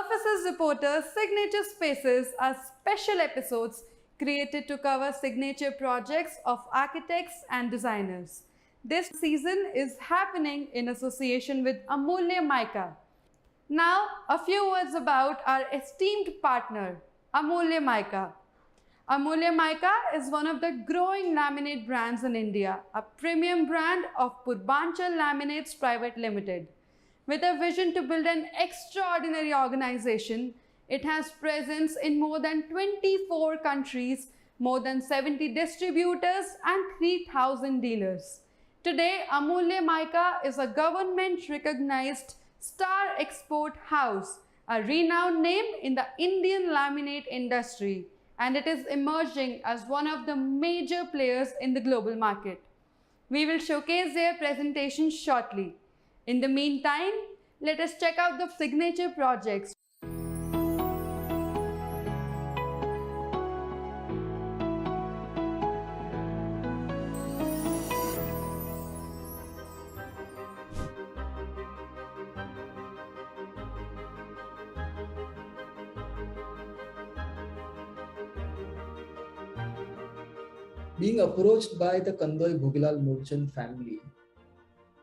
Surfaces Reporter's Signature Spaces are special episodes created to cover signature projects of architects and designers. This season is happening in association with Amulya Mica. Now, a few words about our esteemed partner, Amulya Mica. Amulya Mica is one of the growing laminate brands in India, a premium brand of Purbanchal Laminates Pvt Limited. With a vision to build an extraordinary organization, it has presence in more than 24 countries, more than 70 distributors and 3,000 dealers. Today, Amulya Mica is a government-recognized star export house, a renowned name in the Indian laminate industry, and it is emerging as one of the major players in the global market. We will showcase their presentation shortly. In the meantime, let us check out the signature projects. Being approached by the Kandoi Bhugilal merchant family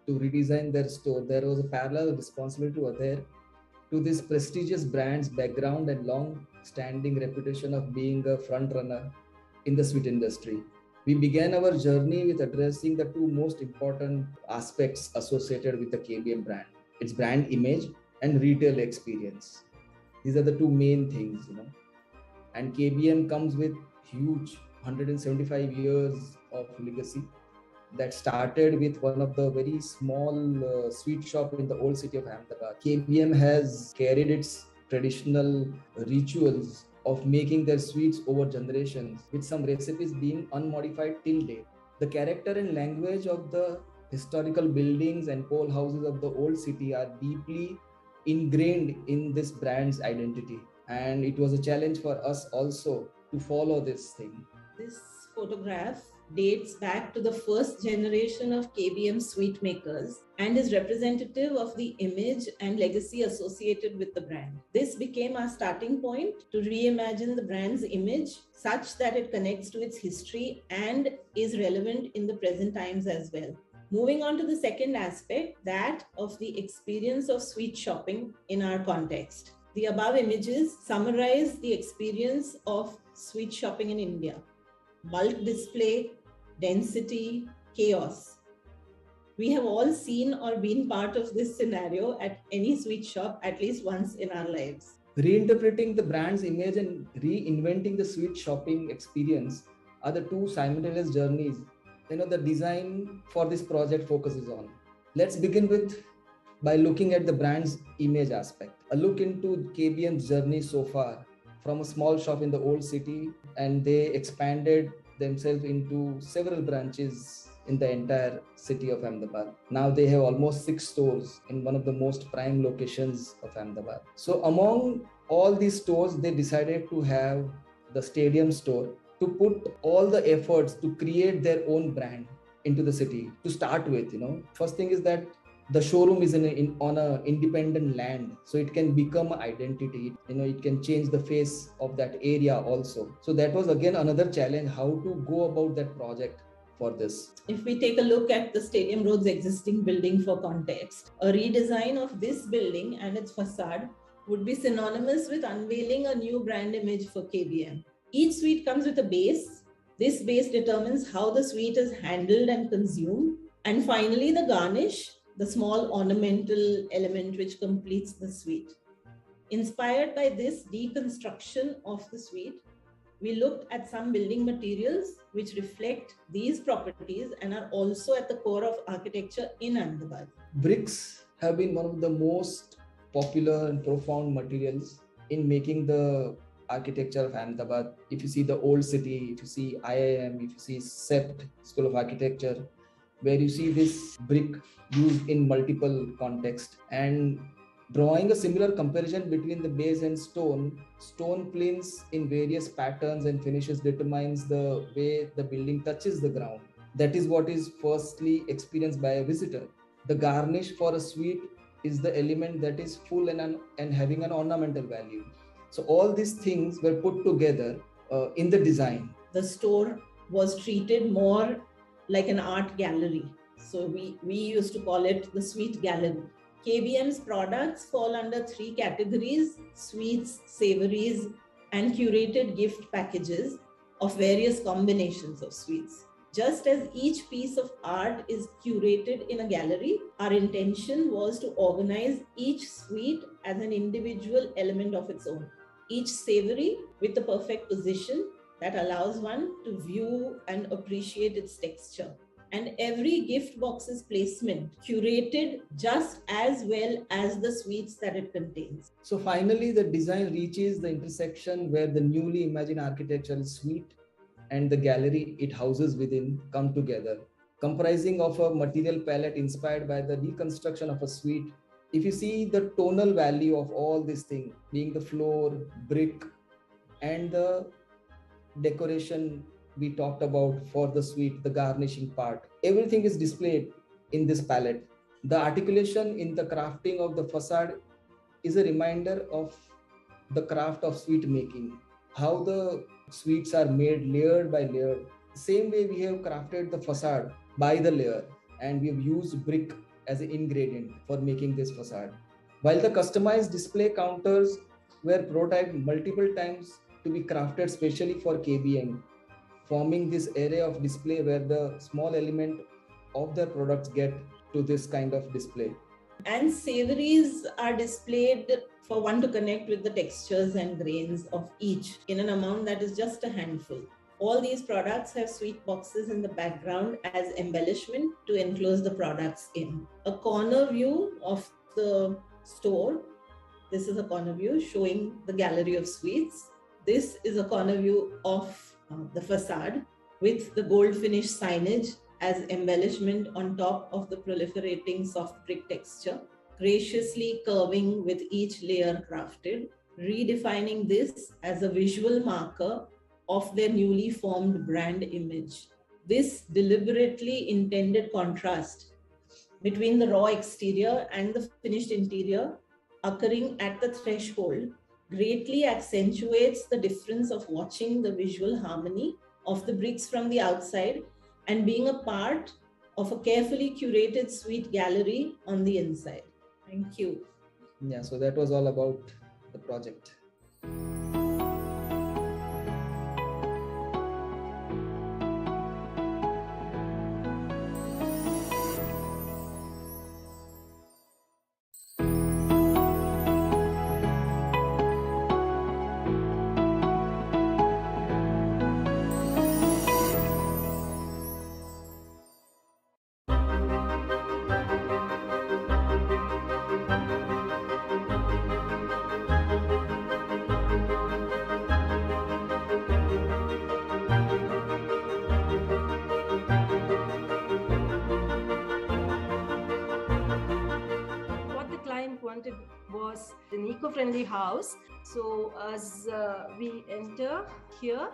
to redesign their store, there was a parallel responsibility to this prestigious brand's background and long-standing reputation of being a front-runner in the sweet industry. We began our journey with addressing the two most important aspects associated with the KBM brand: its brand image and retail experience. These are the two main things, And KBM comes with huge 175 years of legacy that started with one of the very small sweet shop in the old city of Ahmedabad. KBM has carried its traditional rituals of making their sweets over generations, with some recipes being unmodified till date. The character and language of the historical buildings and pole houses of the old city are deeply ingrained in this brand's identity. And it was a challenge for us also to follow this thing. This photograph dates back to the first generation of KBM sweet makers and is representative of the image and legacy associated with the brand. This became our starting point to reimagine the brand's image such that it connects to its history and is relevant in the present times as well. Moving on to the second aspect, that of the experience of sweet shopping in our context. The above images summarize the experience of sweet shopping in India. Bulk display, density, chaos. We have all seen or been part of this scenario at any sweet shop at least once in our lives. Reinterpreting the brand's image and reinventing the sweet shopping experience are the two simultaneous journeys the design for this project focuses on. Let's begin by looking at the brand's image aspect. A look into KBM's journey so far, from a small shop in the old city, and they expanded themselves into several branches in the entire city of Ahmedabad. Now they have almost 6 stores in one of the most prime locations of Ahmedabad. So among all these stores, they decided to have the stadium store to put all the efforts to create their own brand into the city to start with. First thing is that the showroom is on a independent land, so it can become an identity. It can change the face of that area also. So that was again another challenge, how to go about that project for this. If we take a look at the Stadium Road's existing building for context, a redesign of this building and its facade would be synonymous with unveiling a new brand image for KBM. Each sweet comes with a base. This base determines how the sweet is handled and consumed. And finally, the garnish, the small ornamental element which completes the sweet. Inspired by this deconstruction of the sweet, we looked at some building materials which reflect these properties and are also at the core of architecture in Ahmedabad. Bricks have been one of the most popular and profound materials in making the architecture of Ahmedabad. If you see the old city, if you see IIM, if you see Seeth, School of Architecture, where you see this brick used in multiple contexts, and drawing a similar comparison between the base and stone plinths in various patterns and finishes determines the way the building touches the ground. That is what is firstly experienced by a visitor. The garnish for a sweet is the element that is full and having an ornamental value. So all these things were put together in the design. The store was treated more like an art gallery. So we used to call it the sweet gallery. KBM's products fall under 3 categories: sweets, savories, and curated gift packages of various combinations of sweets. Just as each piece of art is curated in a gallery, our intention was to organize each sweet as an individual element of its own. Each savory with the perfect position that allows one to view and appreciate its texture. And every gift box's placement curated just as well as the sweets that it contains. So finally, the design reaches the intersection where the newly imagined architectural suite and the gallery it houses within come together, comprising of a material palette inspired by the reconstruction of a suite. If you see the tonal value of all this thing, being the floor, brick, and the decoration we talked about for the suite, the garnishing part, everything is displayed in this palette. The articulation in the crafting of the facade is a reminder of the craft of suite making, how the suites are made layered by layer. Same way we have crafted the facade by the layer, and we have used brick as an ingredient for making this facade. While the customized display counters were prototyped multiple times to be crafted specially for KBM, forming this area of display where the small element of their products get to this kind of display. And savories are displayed for one to connect with the textures and grains of each in an amount that is just a handful. All these products have sweet boxes in the background as embellishment to enclose the products in. A corner view of the store. This is a corner view showing the gallery of sweets. This is a corner view of the facade with the gold finish signage as embellishment on top of the proliferating soft brick texture, graciously curving with each layer crafted, redefining this as a visual marker of their newly formed brand image. This deliberately intended contrast between the raw exterior and the finished interior occurring at the threshold greatly accentuates the difference of watching the visual harmony of the bricks from the outside and being a part of a carefully curated sweet gallery on the inside. Thank you. Yeah, so that was all about the project. Was an eco-friendly house. So as we enter here,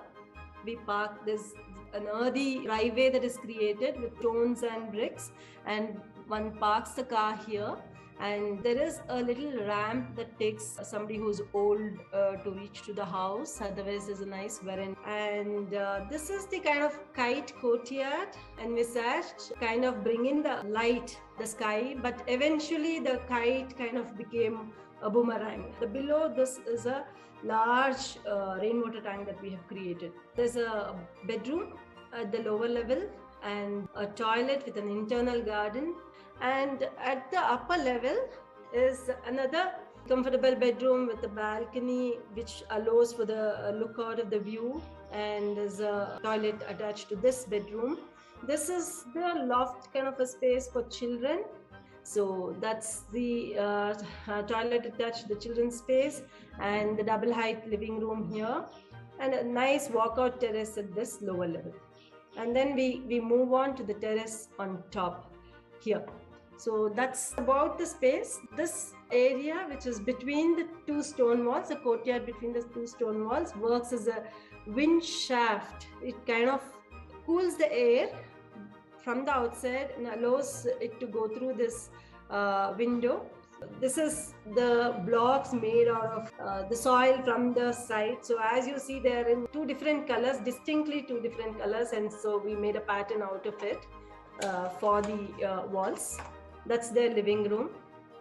we park. There's an earthy driveway that is created with stones and bricks, and one parks the car here. And there is a little ramp that takes somebody who's old to reach to the house. Otherwise, there's a nice veranda. And this is the kind of kite courtyard envisaged, kind of bringing the light, the sky. But eventually, the kite kind of became a boomerang. The below this is a large rainwater tank that we have created. There's a bedroom at the lower level and a toilet with an internal garden. And at the upper level is another comfortable bedroom with a balcony which allows for the lookout of the view, and there's a toilet attached to this bedroom. This is the loft kind of a space for children. So that's the toilet attached to the children's space, and the double height living room here, and a nice walkout terrace at this lower level. And then we move on to the terrace on top here. So that's about the space. This area, which is between the two stone walls, the courtyard between the two stone walls, works as a wind shaft. It kind of cools the air from the outside and allows it to go through this window This is the blocks made out of the soil from the site. So as you see, they're in two different colors, distinctly two different colors, and so we made a pattern out of it for the walls. That's their living room.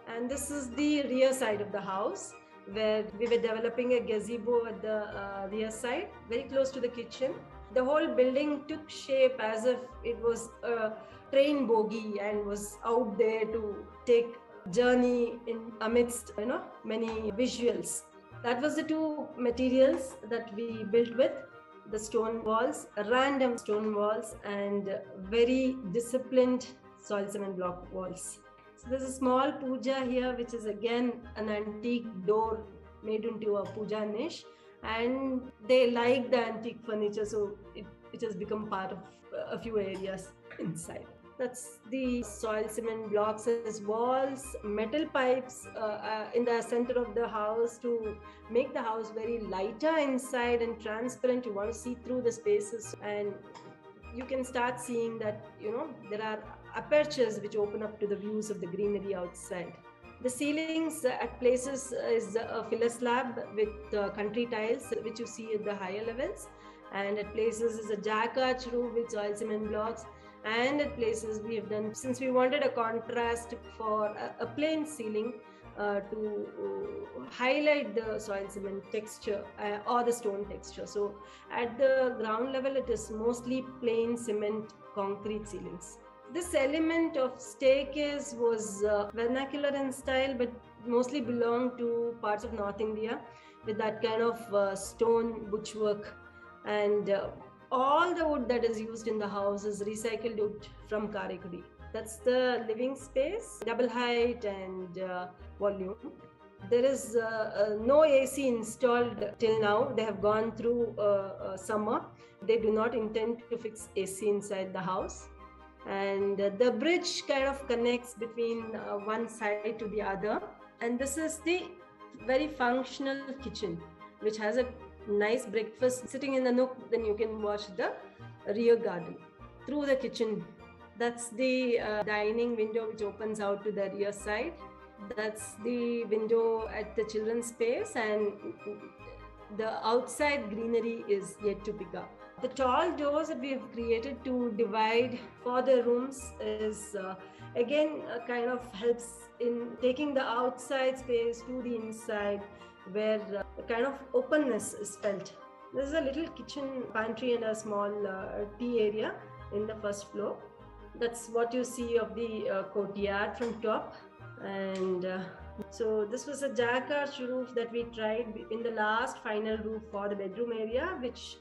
And this is the rear side of the house, where we were developing a gazebo at the rear side, very close to the kitchen. The whole building took shape as if it was a train bogie and was out there to take journey in amidst many visuals. That was the two materials that we built with: the stone walls, random stone walls, and very disciplined soil cement block walls. So there's a small puja here, which is again an antique door made into a puja niche, and they like the antique furniture, so it has become part of a few areas inside. That's the soil cement blocks as walls, metal pipes in the center of the house to make the house very lighter inside and transparent. You want to see through the spaces, and you can start seeing that there are apertures which open up to the views of the greenery outside. The ceilings at places is a filler slab with country tiles, which you see at the higher levels, and at places is a jack arch roof with soil cement blocks. And at places we have done, since we wanted a contrast for a plain ceiling to highlight the soil cement texture or the stone texture. So at the ground level, it is mostly plain cement concrete ceilings. This element of staircase was vernacular in style, but mostly belonged to parts of North India with that kind of stone butchwork. And all the wood that is used in the house is recycled wood from Karaikudi. That's the living space, double height and volume. There is no AC installed till now. They have gone through summer. They do not intend to fix AC inside the house. And the bridge kind of connects between one side to the other. And this is the very functional kitchen, which has a nice breakfast sitting in the nook. Then you can watch the rear garden through the kitchen. That's the dining window which opens out to the rear side. That's the window at the children's space, and the outside greenery is yet to pick up. The tall doors that we have created to divide for the rooms is again kind of helps in taking the outside space to the inside, where a kind of openness is felt. There's a little kitchen pantry and a small tea area in the first floor. That's what you see of the courtyard from top. And so this was a jack arch roof that we tried in the last final roof for the bedroom area, which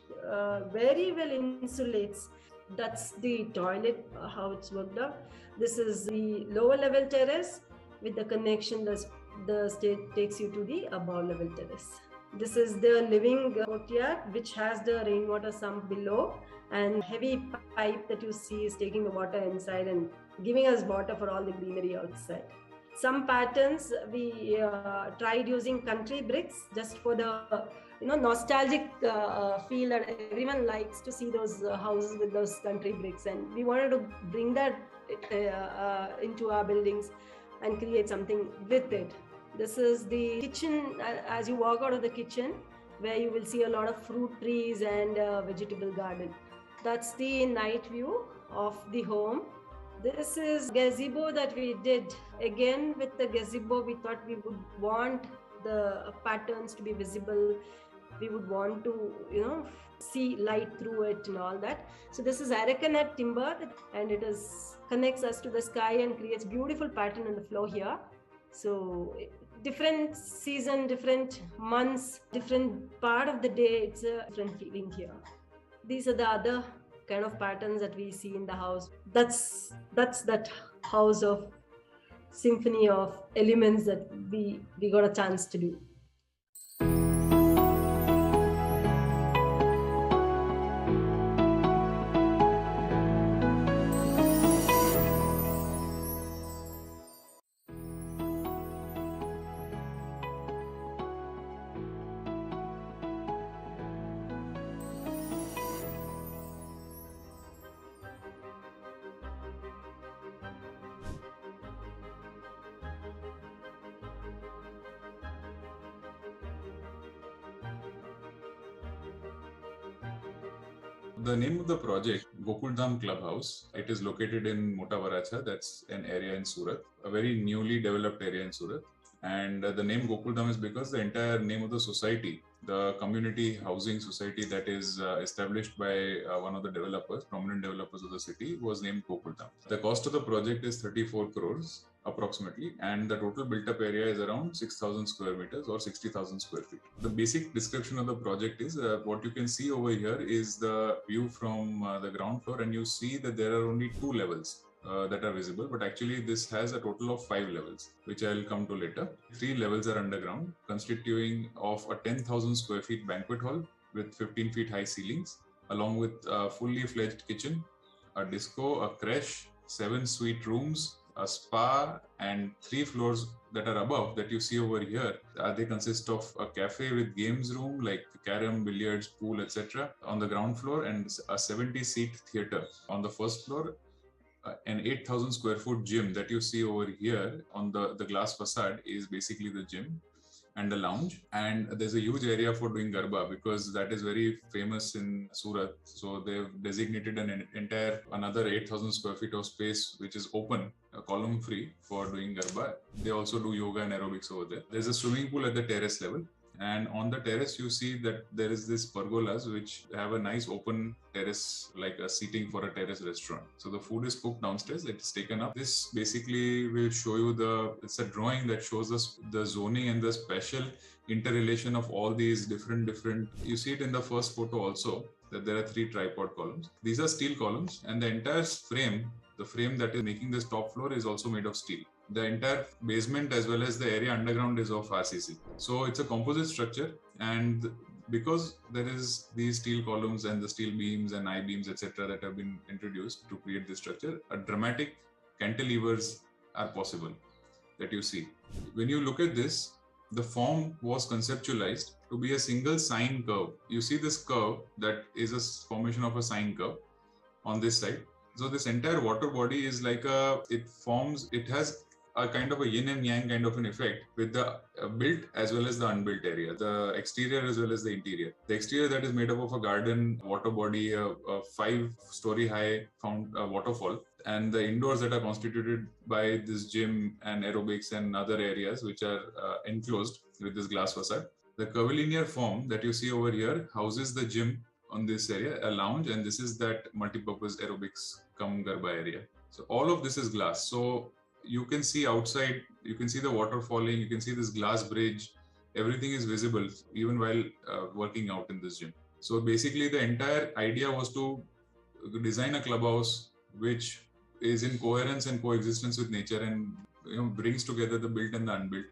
very well insulates. That's the toilet, how it's worked out. This is the lower level terrace with the connection. The state takes you to the above level terrace. This is the living courtyard, which has the rainwater sump below, and heavy pipe that you see is taking the water inside and giving us water for all the greenery outside. Some patterns we tried using country bricks just for the nostalgic feel that everyone likes to see those houses with those country bricks, and we wanted to bring that into our buildings and create something with it. This is the kitchen as you walk out of the kitchen, where you will see a lot of fruit trees and vegetable garden. That's the night view of the home. This is gazebo that we did. Again, with the gazebo, we thought we would want the patterns to be visible. We would want to, see light through it and all that. So this is Arakanut timber, and it connects us to the sky and creates beautiful pattern on the floor here. So different season, different months, different part of the day, it's a different feeling here. These are the other kind of patterns that we see in the house. That's that house of symphony of elements that we got a chance to do. The name of the project, Gokuldham Clubhouse, it is located in Mota Varacha, that's an area in Surat, a very newly developed area in Surat. And the name Gokuldham is because the entire name of the society, the community housing society that is established by one of the developers, prominent developers of the city, was named Gokuldham. The cost of the project is 34 crores approximately, and the total built up area is around 6,000 square meters or 60,000 square feet. The basic description of the project is what you can see over here is the view from the ground floor, and you see that there are only 2 levels. That are visible, but actually this has a total of 5 levels, which I'll come to later. 3 levels are underground, constituting of a 10,000 square feet banquet hall with 15 feet high ceilings, along with a fully fledged kitchen, a disco, a creche, 7 suite rooms, a spa, and 3 floors that are above that you see over here. They consist of a cafe with games room like carom, billiards, pool, etc. on the ground floor, and a 70-seat theater on the first floor. An 8,000 square foot gym that you see over here on the glass facade is basically the gym and the lounge. And there's a huge area for doing Garba because that is very famous in Surat. So they've designated an entire another 8,000 square feet of space which is open, column free for doing Garba. They also do yoga and aerobics over there. There's a swimming pool at the terrace level. And on the terrace, you see that there is this pergolas which have a nice open terrace, like a seating for a terrace restaurant. So the food is cooked downstairs, it's taken up. This basically will show you it's a drawing that shows us the zoning and the special interrelation of all these different, you see it in the first photo also, that there are 3 tripod columns. These are steel columns, and the entire frame, the frame that is making this top floor is also made of steel. The entire basement as well as the area underground is of RCC. So it's a composite structure, and because there is these steel columns and the steel beams and I-beams, etc. that have been introduced to create this structure, a dramatic cantilevers are possible that you see. When you look at this, the form was conceptualized to be a single sine curve. You see this curve that is a formation of a sine curve on this side. So this entire water body is like it has a kind of a yin and yang kind of an effect with the built as well as the unbuilt area, the exterior as well as the interior. The exterior that is made up of a garden, water body, a 5-story high waterfall, and the indoors that are constituted by this gym and aerobics and other areas which are enclosed with this glass facade. The curvilinear form that you see over here houses the gym on this area, a lounge, and this is that multi-purpose aerobics cum Garba area. So all of this is glass. So you can see outside, you can see the water falling, you can see this glass bridge, everything is visible even while working out in this gym. So basically the entire idea was to design a clubhouse which is in coherence and coexistence with nature and brings together the built and the unbuilt,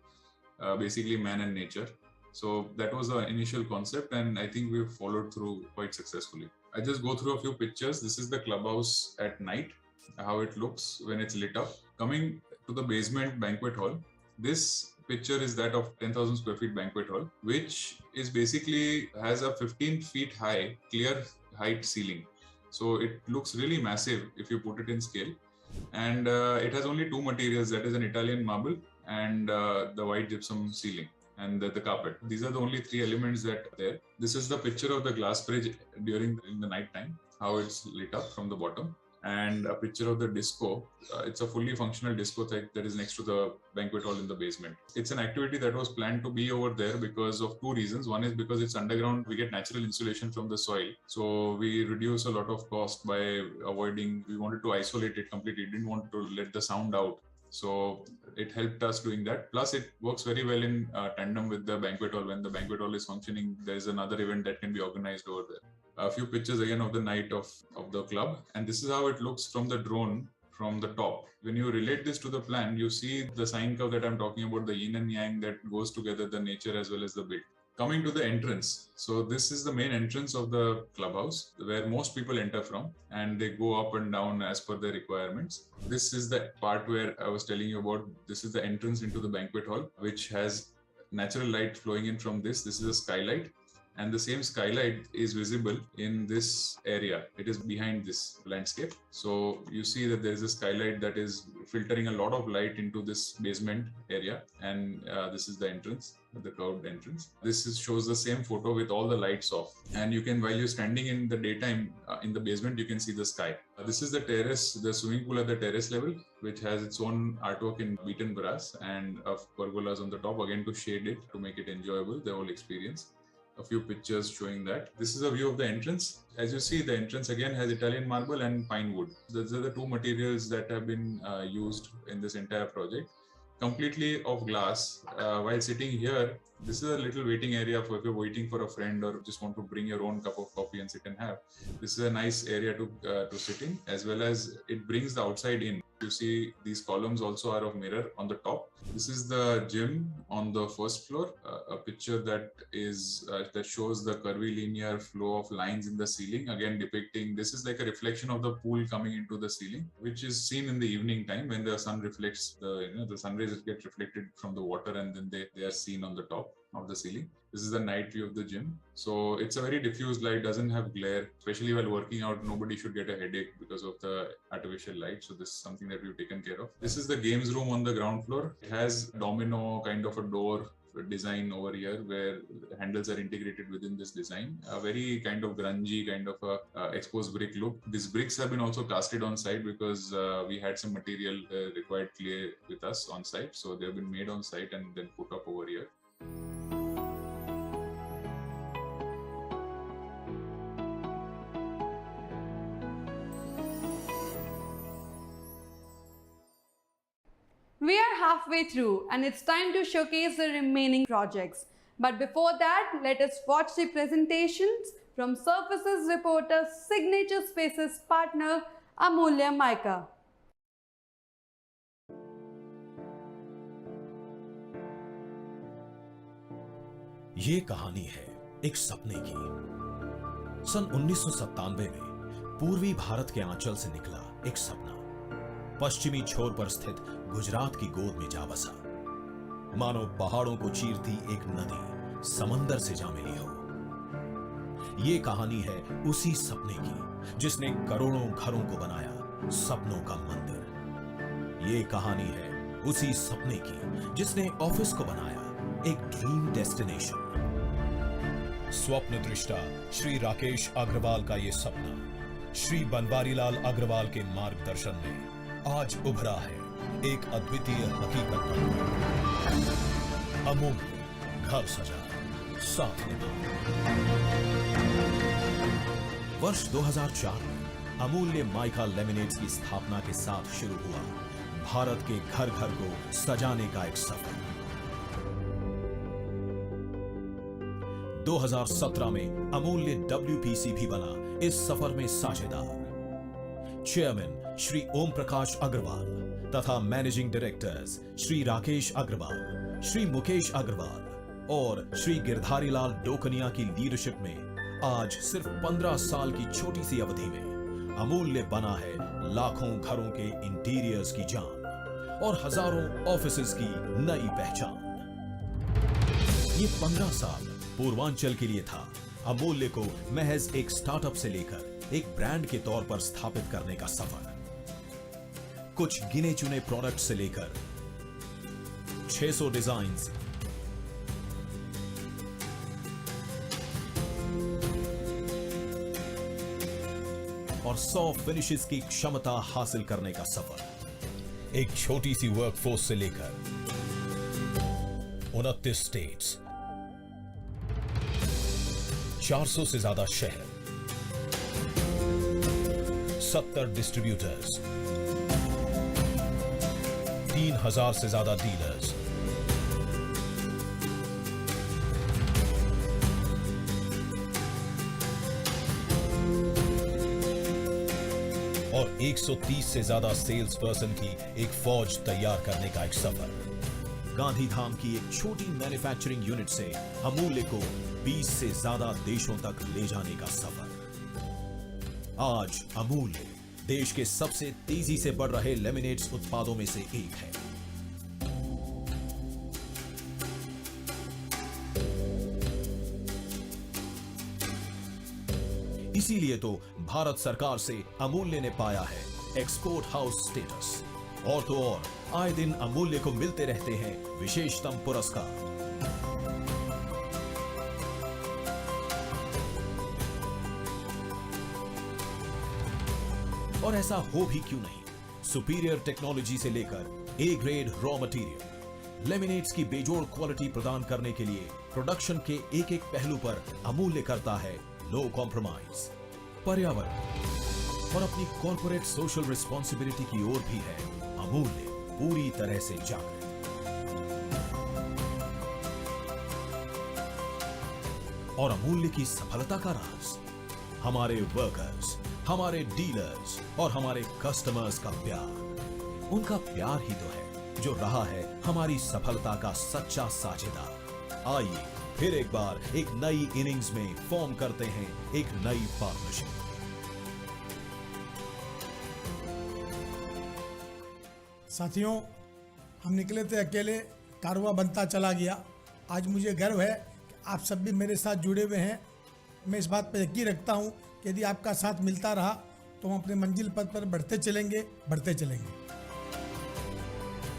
basically man and nature. So that was the initial concept, and I think we've followed through quite successfully. I just go through a few pictures. This is the clubhouse at night, how it looks when it's lit up. Coming to the basement banquet hall, this picture is that of 10,000 square feet banquet hall, which is basically has a 15 feet high clear height ceiling. So it looks really massive if you put it in scale. And it has only 2 materials, that is an Italian marble and the white gypsum ceiling and the carpet. These are the only 3 elements that are there. This is the picture of the glass bridge in the night time, how it's lit up from the bottom. And a picture of the disco. It's a fully functional discotheque that is next to the banquet hall in the basement. It's an activity that was planned to be over there because of 2 reasons. One is because it's underground, we get natural insulation from the soil. So we reduce a lot of cost by we wanted to isolate it completely. We didn't want to let the sound out. So it helped us doing that. Plus it works very well in tandem with the banquet hall. When the banquet hall is functioning, there's another event that can be organized over there. A few pictures again of the night of the club, and this is how it looks from the drone from the top. When you relate this to the plan, you see the sine curve that I'm talking about, the yin and yang that goes together, the nature as well as the build. Coming to the entrance, so this is the main entrance of the clubhouse where most people enter from, and they go up and down as per their requirements. This is the part where I was telling you about. This is the entrance into the banquet hall, which has natural light flowing in from this. This is a skylight. and the same skylight is visible in this area. It is behind this landscape. So you see that there is a skylight that is filtering a lot of light into this basement area, and this is the entrance, the curved entrance. This shows the same photo with all the lights off, and you can, while you're standing in the daytime in the basement, you can see the sky. This is the terrace, the swimming pool at the terrace level, which has its own artwork in beaten brass and of pergolas on the top, again to shade it, to make it enjoyable, the whole experience. A few pictures showing that. This is a view of the entrance. As you see, the entrance again has Italian marble and pine wood. Those are the two materials that have been used in this entire project. Completely of glass. While sitting here, this is a little waiting area for if you're waiting for a friend or just want to bring your own cup of coffee and sit and have. This is a nice area to sit in, as well as it brings the outside in. You see these columns also are of mirror on the top. This is the gym on the first floor. A picture that is that shows the curvy linear flow of lines in the ceiling, again depicting, this is like a reflection of the pool coming into the ceiling, which is seen in the evening time when the sun reflects, the sun rays get reflected from the water, and then they are seen on the top of the ceiling. This is the night view of the gym. So it's a very diffuse light, doesn't have glare, especially while working out. Nobody should get a headache because of the artificial light. So this is something that we've taken care of. This is the games room on the ground floor. It has domino kind of a door design over here where handles are integrated within this design. A very kind of grungy kind of a exposed brick look. These bricks have been also casted on site because we had some material required clay with us on site. So they've been made on site and then put up over here. We are halfway through and it's time to showcase the remaining projects. But before that, let us watch the presentations from Surfaces Reporter's Signature Spaces partner, Amulya Mica. ये कहानी है एक सपने की। सन 1997 में पूर्वी भारत के आंचल से निकला एक सपना पश्चिमी छोर पर स्थित गुजरात की गोद में जा बसा। मानो पहाड़ों को चीरती एक नदी समंदर से जा मिली हो। ये कहानी है उसी सपने की जिसने करोड़ों घरों को बनाया सपनों का मंदिर। ये कहानी है उसी सपने की जिसने ऑफिस को बनाया एक ड्रीम डेस्टिनेशन। स्वप्न दृष्टा श्री राकेश अग्रवाल का ये सपना श्री बनवारीलाल अग्रवाल के मार्गदर्शन में आज उभरा है एक अद्वितीय हकीकत बनकर। अमूल्य घर सजा साथ निभा। वर्ष 2004 में अमूल्य माइका लेमिनेट्स की स्थापना के साथ शुरू हुआ भारत के घर घर को सजाने का एक सफर। 2017 में अमूल्य WPC भी बना इस सफर में साझेदार। चेयरमैन श्री ओम प्रकाश अग्रवाल तथा मैनेजिंग डायरेक्टर्स श्री राकेश अग्रवाल, श्री मुकेश अग्रवाल और श्री गिरधारीलाल डोकनिया की लीडरशिप में आज सिर्फ 15 साल की छोटी सी अवधि में अमूल्य बना है लाखों घरों के इंटीरियर्स की जान और हजारों ऑफिसेज की नई पहचान। ये 15 साल पूर्वांचल के लिए था अमूल्य को महज एक स्टार्टअप से लेकर एक ब्रांड के तौर पर स्थापित करने का सफर। कुछ गिने चुने प्रोडक्ट से लेकर 600 डिजाइन्स, और 100 फिनिशेस की क्षमता हासिल करने का सफर। एक छोटी सी वर्कफोर्स से लेकर 29 स्टेट्स, 400 से ज्यादा शहर, 70 डिस्ट्रीब्यूटर्स, 3000 से ज्यादा डीलर्स, और 130 से ज्यादा सेल्स पर्सन की एक फौज तैयार करने का एक सफर। गांधीधाम की एक छोटी मैन्युफैक्चरिंग यूनिट से अमूल्य को 20 से ज्यादा देशों तक ले जाने का सफर। आज अमूल्य देश के सबसे तेजी से बढ़ रहे लेमिनेट्स उत्पादों में से एक है। इसीलिए तो भारत सरकार से अमूल्य ने पाया है एक्सपोर्ट हाउस स्टेटस। और तो और आए दिन अमूल्य को मिलते रहते हैं विशेषतम पुरस्कार। और ऐसा हो भी क्यों नहीं, सुपीरियर टेक्नोलॉजी से लेकर A grade raw material, laminates की बेजोड़ क्वालिटी प्रदान करने के लिए प्रोडक्शन के एक एक पहलू पर अमूल्य करता है नो कॉम्प्रोमाइज। पर्यावरण और अपनी कॉर्पोरेट सोशल रिस्पॉन्सिबिलिटी की ओर भी है अमूल्य पूरी तरह से जागृत। और अमूल्य की सफलता का राज हमारे वर्कर्स, हमारे डीलर्स और हमारे कस्टमर्स का प्यार। उनका प्यार ही तो है जो रहा है हमारी सफलता का सच्चा साझेदार। आइए फिर एक बार एक नई इनिंग्स में फॉर्म करते हैं एक नई पार्टनरशिप। साथियों, हम निकले थे अकेले, कारवां बनता चला गया। आज मुझे गर्व है कि आप सब भी मेरे साथ जुड़े हुए हैं। मैं इस बात पर यकीन रखता हूं कि यदि आपका साथ मिलता रहा तो हम अपने मंजिल पथ पर बढ़ते चलेंगे।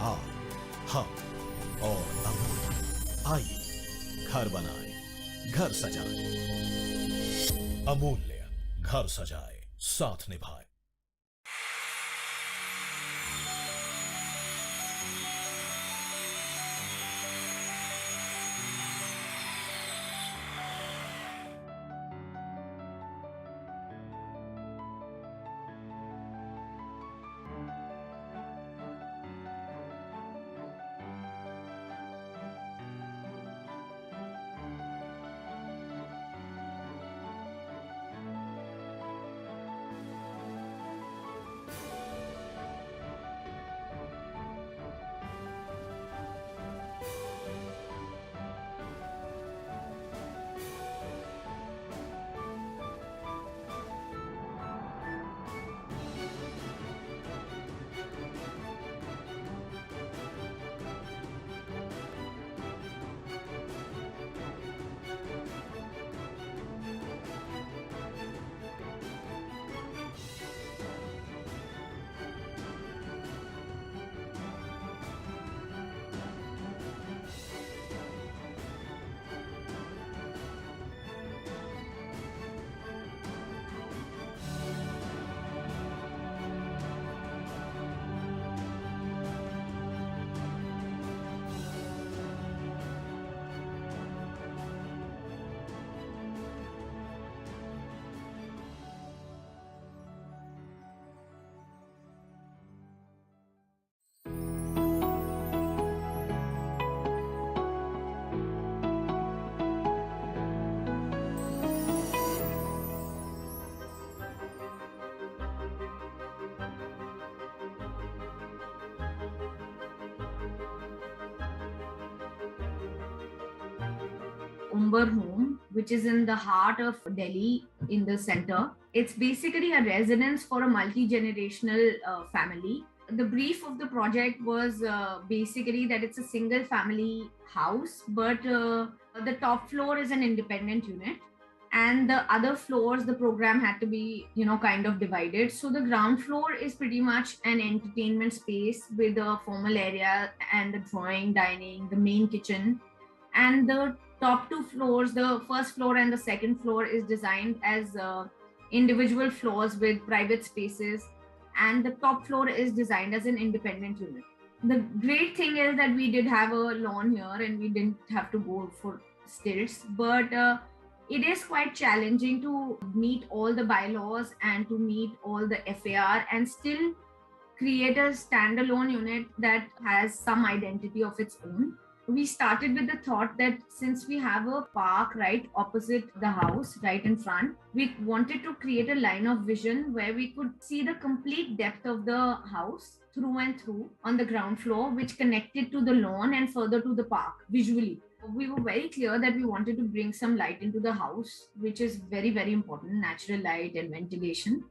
आप, हम और अमूल्य, आइए घर बनाए, घर सजाए। अमूल्य, घर सजाए, साथ निभाए। Umber home, which is in the heart of Delhi in the center. It's basically a residence for a multi-generational family. The brief of the project was basically that it's a single family house, but the top floor is an independent unit. And the other floors, the program had to be, kind of divided. So the ground floor is pretty much an entertainment space with a formal area and the drawing, dining, the main kitchen. And the top two floors, the first floor and the second floor, is designed as individual floors with private spaces. And the top floor is designed as an independent unit. The great thing is that we did have a lawn here and we didn't have to go for stilts, but it is quite challenging to meet all the bylaws and to meet all the FAR and still create a standalone unit that has some identity of its own. We started with the thought that since we have a park right opposite the house, right in front, we wanted to create a line of vision where we could see the complete depth of the house through and through on the ground floor, which connected to the lawn and further to the park visually. We were very clear that we wanted to bring some light into the house, which is very, very important, natural light and ventilation.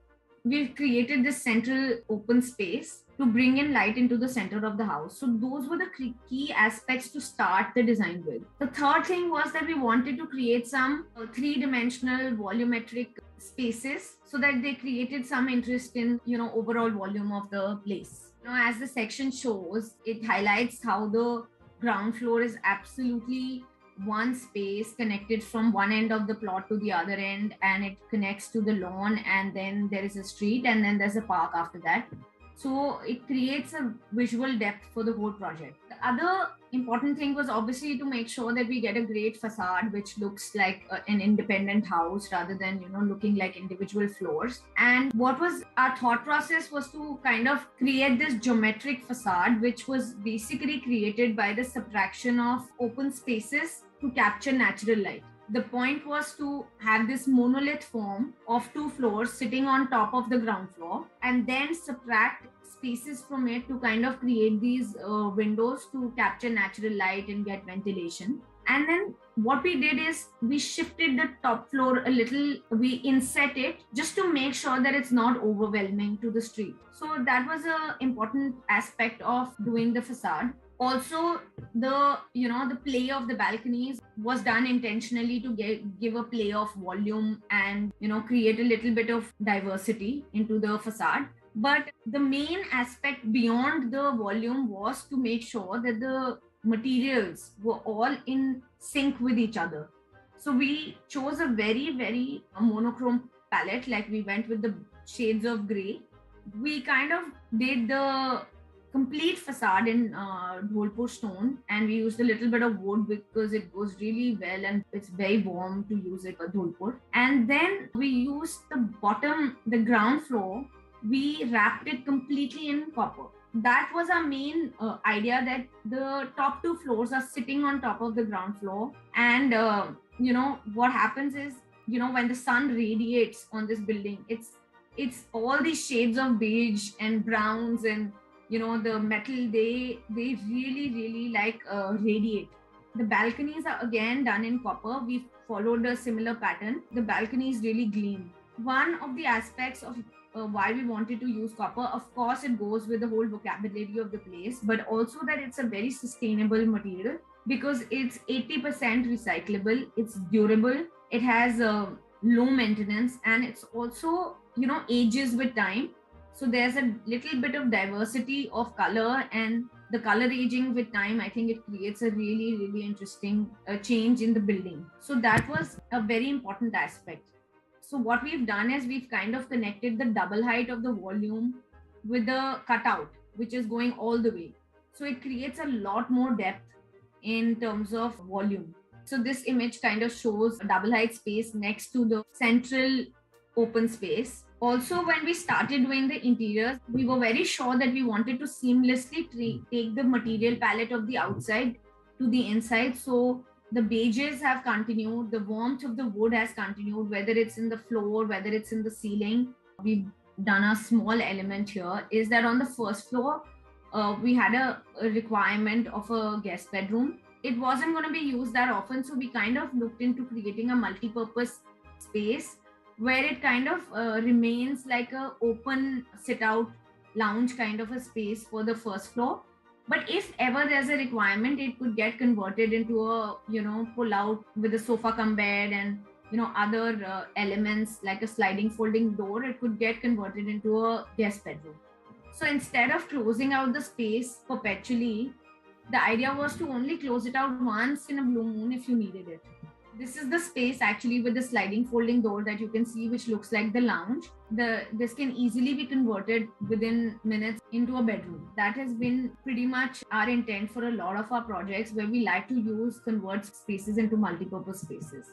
we've created this central open space to bring in light into the center of the house. So those were the key aspects to start the design with. The third thing was that we wanted to create some three-dimensional volumetric spaces so that they created some interest in, overall volume of the place. As the section shows, it highlights how the ground floor is absolutely one space connected from one end of the plot to the other end, and it connects to the lawn, and then there is a street, and then there's a park after that. So it creates a visual depth for the whole project. The other important thing was obviously to make sure that we get a great facade which looks like an independent house rather than looking like individual floors. And what was our thought process was to kind of create this geometric facade which was basically created by the subtraction of open spaces to capture natural light. The point was to have this monolith form of 2 floors sitting on top of the ground floor, and then subtract spaces from it to kind of create these windows to capture natural light and get ventilation. And then what we did is we shifted the top floor a little, we inset it just to make sure that it's not overwhelming to the street. So that was an important aspect of doing the facade. Also, the play of the balconies was done intentionally to give a play of volume and create a little bit of diversity into the facade. But the main aspect beyond the volume was to make sure that the materials were all in sync with each other. So we chose a very, very monochrome palette, like we went with the shades of gray. We kind of did the complete facade in Dholpur stone, and we used a little bit of wood because it goes really well and it's very warm to use it at Dholpur. And then we used the ground floor, we wrapped it completely in copper. That was our main idea, that the top 2 floors are sitting on top of the ground floor. And what happens is, when the sun radiates on this building, it's all these shades of beige and browns, and the metal, they really, really radiate. The balconies are again done in copper. We followed a similar pattern. The balconies really gleam. One of the aspects of why we wanted to use copper, of course, it goes with the whole vocabulary of the place, but also that it's a very sustainable material because it's 80% recyclable, it's durable, it has low maintenance, and it's also, ages with time. So there's a little bit of diversity of color, and the color aging with time, I think it creates a really, really interesting change in the building. So that was a very important aspect. So what we've done is we've kind of connected the double height of the volume with the cutout, which is going all the way. So it creates a lot more depth in terms of volume. So this image kind of shows a double height space next to the central open space. Also, when we started doing the interiors, we were very sure that we wanted to seamlessly take the material palette of the outside to the inside. So the beiges have continued, the warmth of the wood has continued, whether it's in the floor, whether it's in the ceiling. We've done a small element here, is that on the first floor, we had a requirement of a guest bedroom. It wasn't going to be used that often, so we kind of looked into creating a multi-purpose space where it kind of remains like a open sit-out lounge kind of a space for the first floor. But if ever there's a requirement, it could get converted into a, pull out with a sofa cum bed and, other elements like a sliding folding door. It could get converted into a guest bedroom. So instead of closing out the space perpetually, the idea was to only close it out once in a blue moon if you needed it. This is the space actually with the sliding folding door that you can see, which looks like the lounge. This can easily be converted within minutes into a bedroom. That has been pretty much our intent for a lot of our projects, where we like to convert spaces into multi-purpose spaces.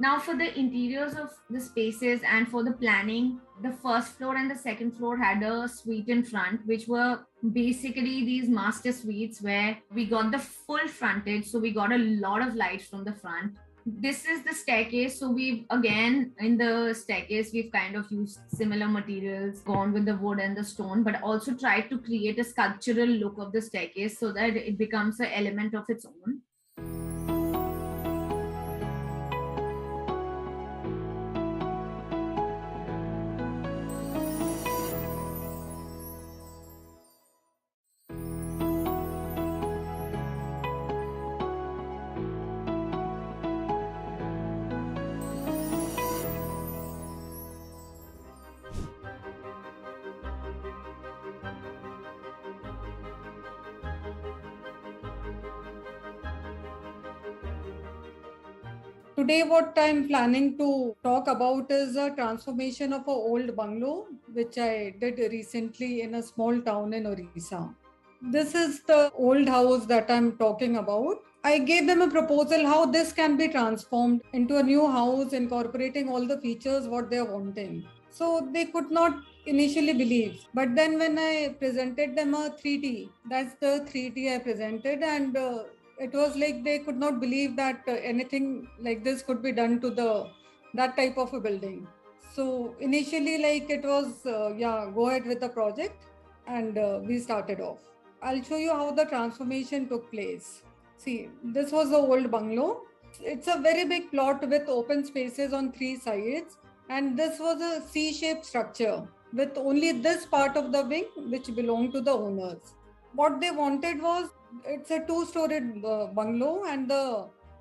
Now for the interiors of the spaces and for the planning, the first floor and the second floor had a suite in front, which were basically these master suites where we got the full frontage. So we got a lot of light from the front. This is the staircase. So we've, again, in the staircase, we've kind of used similar materials, gone with the wood and the stone, but also tried to create a sculptural look of the staircase so that it becomes an element of its own. Today, what I'm planning to talk about is a transformation of an old bungalow, which I did recently in a small town in Orissa. This is the old house that I'm talking about. I gave them a proposal how this can be transformed into a new house, incorporating all the features what they're wanting. So they could not initially believe. But then when I presented them a 3D, that's the 3D I presented, and it was like they could not believe that anything like this could be done to that type of a building. So initially, like it was, go ahead with the project, and we started off. I'll show you how the transformation took place. See, this was the old bungalow. It's a very big plot with open spaces on three sides, and this was a C-shaped structure with only this part of the wing which belonged to the owners. What they wanted was, it's a two-storied bungalow, and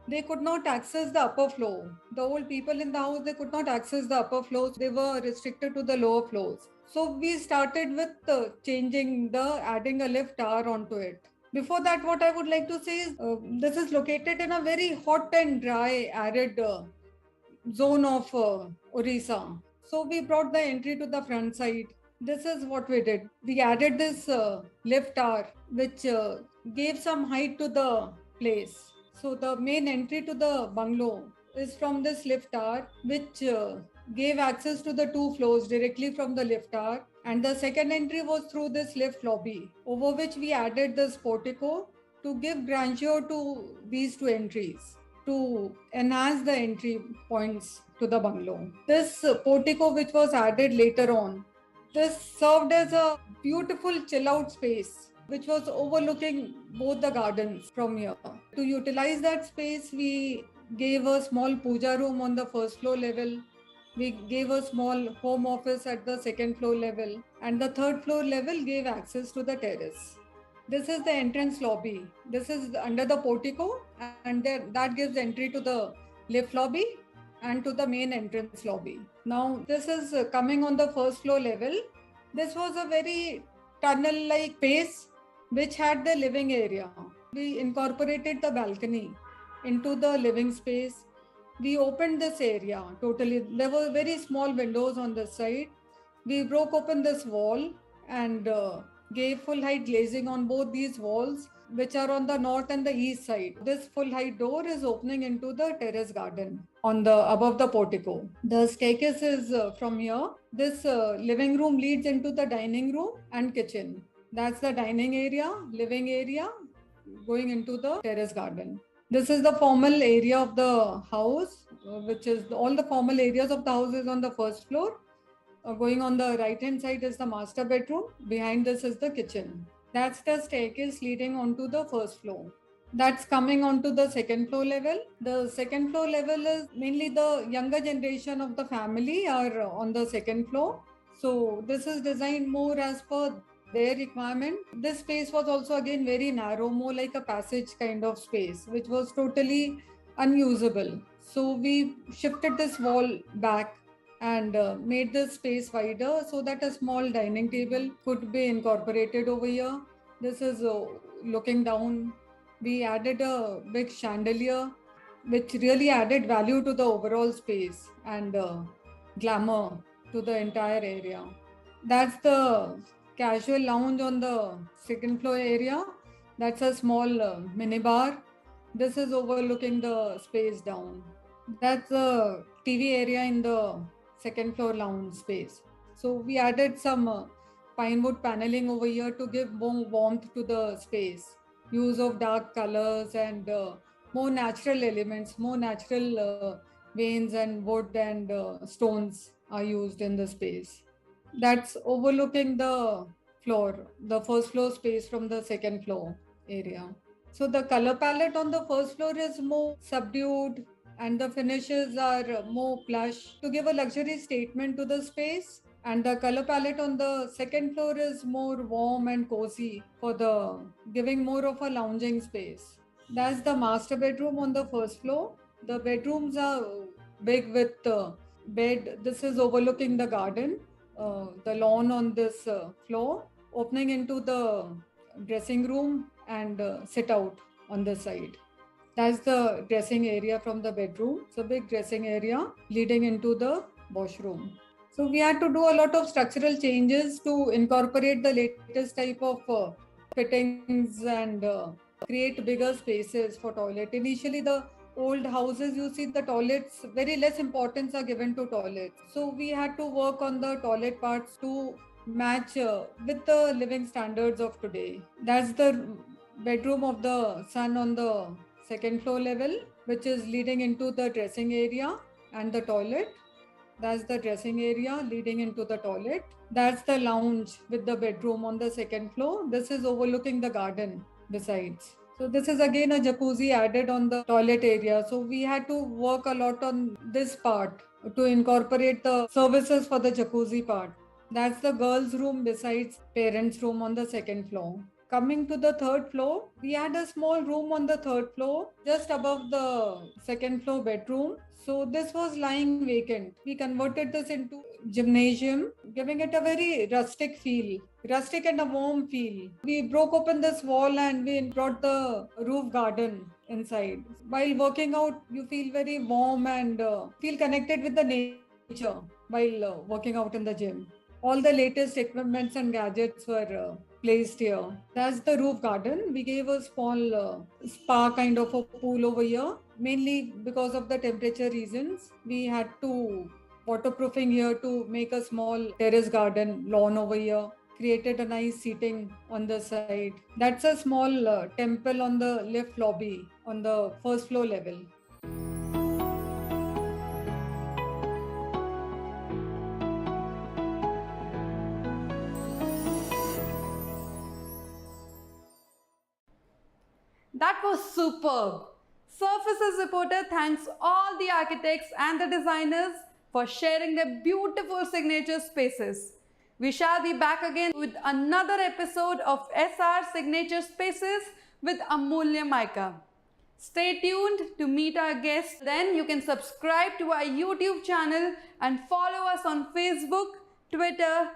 they could not access the upper floor. The old people in the house, they could not access the upper floors. They were restricted to the lower floors. So we started with adding a lift tower onto it. Before that, what I would like to say is, this is located in a very hot and dry, arid zone of Orissa. So we brought the entry to the front side. This is what we did. We added this lift tower, which gave some height to the place. So the main entry to the bungalow is from this lift tower, which gave access to the two floors directly from the lift tower. And the second entry was through this lift lobby, over which we added this portico to give grandeur to these two entries, to enhance the entry points to the bungalow. This portico, which was added later on, this served as a beautiful chill out space which was overlooking both the gardens from here. To utilize that space, we gave a small puja room on the first floor level. We gave a small home office at the second floor level, and the third floor level gave access to the terrace. This is the entrance lobby. This is under the portico, and that gives entry to the lift lobby and to the main entrance lobby. Now, this is coming on the first floor level. This was a very tunnel-like space which had the living area. We incorporated the balcony into the living space. We opened this area totally. There were very small windows on this side. We broke open this wall and gave full height glazing on both these walls, which are on the north and the east side. This full height door is opening into the terrace garden on the above the portico. The staircase is from here. This living room leads into the dining room and kitchen. That's the dining area, living area, going into the terrace garden. This is the formal area of the house, which is all the formal areas of the house is on the first floor. Going on the right hand side is the master bedroom. Behind this is the kitchen. That's the staircase leading onto the first floor. That's coming onto the second floor level. The second floor level is mainly the younger generation of the family are on the second floor. So this is designed more as per their requirement. This space was also again very narrow, more like a passage kind of space, which was totally unusable. So we shifted this wall back and made the space wider so that a small dining table could be incorporated over here. This is looking down. We added a big chandelier, which really added value to the overall space and glamour to the entire area. That's the casual lounge on the second floor area. That's a small mini bar. This is overlooking the space down. That's the TV area in the second floor lounge space. So we added some pine wood paneling over here to give more warmth to the space. Use of dark colors and more natural elements, more natural veins and wood and stones are used in the space. That's overlooking the floor, the first floor space from the second floor area. So the color palette on the first floor is more subdued and the finishes are more plush to give a luxury statement to the space. And the color palette on the second floor is more warm and cozy for the giving more of a lounging space. That's the master bedroom on the first floor. The bedrooms are big with bed. This is overlooking the garden, the lawn on this floor, opening into the dressing room and sit out on the side. That's the dressing area from the bedroom. It's a big dressing area leading into the washroom. So we had to do a lot of structural changes to incorporate the latest type of fittings and create bigger spaces for toilet. Initially, the old houses, you see the toilets, very less importance are given to toilets. So we had to work on the toilet parts to match with the living standards of today. That's the bedroom of the son on the second floor level, which is leading into the dressing area and the toilet. That's the dressing area leading into the toilet. That's the lounge with the bedroom on the second floor. This is overlooking the garden besides. So this is again a jacuzzi added on the toilet area. So we had to work a lot on this part to incorporate the services for the jacuzzi part. That's the girls' room besides parents' room on the second floor. Coming to the third floor, we had a small room on the third floor, just above the second floor bedroom. So this was lying vacant. We converted this into gymnasium, giving it a very rustic feel, rustic and a warm feel. We broke open this wall and we brought the roof garden inside. While working out, you feel very warm and feel connected with the nature while working out in the gym. All the latest equipments and gadgets were placed here. That's the roof garden. We gave a small spa kind of a pool over here, mainly because of the temperature reasons. We had to waterproofing here to make a small terrace garden lawn over here. Created a nice seating on the side. That's a small temple on the lift lobby on the first floor level. That was superb. Surfaces Reporter thanks all the architects and the designers for sharing their beautiful signature spaces. We shall be back again with another episode of SR Signature Spaces with Amulya Mica. Stay tuned to meet our guests. Then you can subscribe to our YouTube channel and follow us on Facebook, Twitter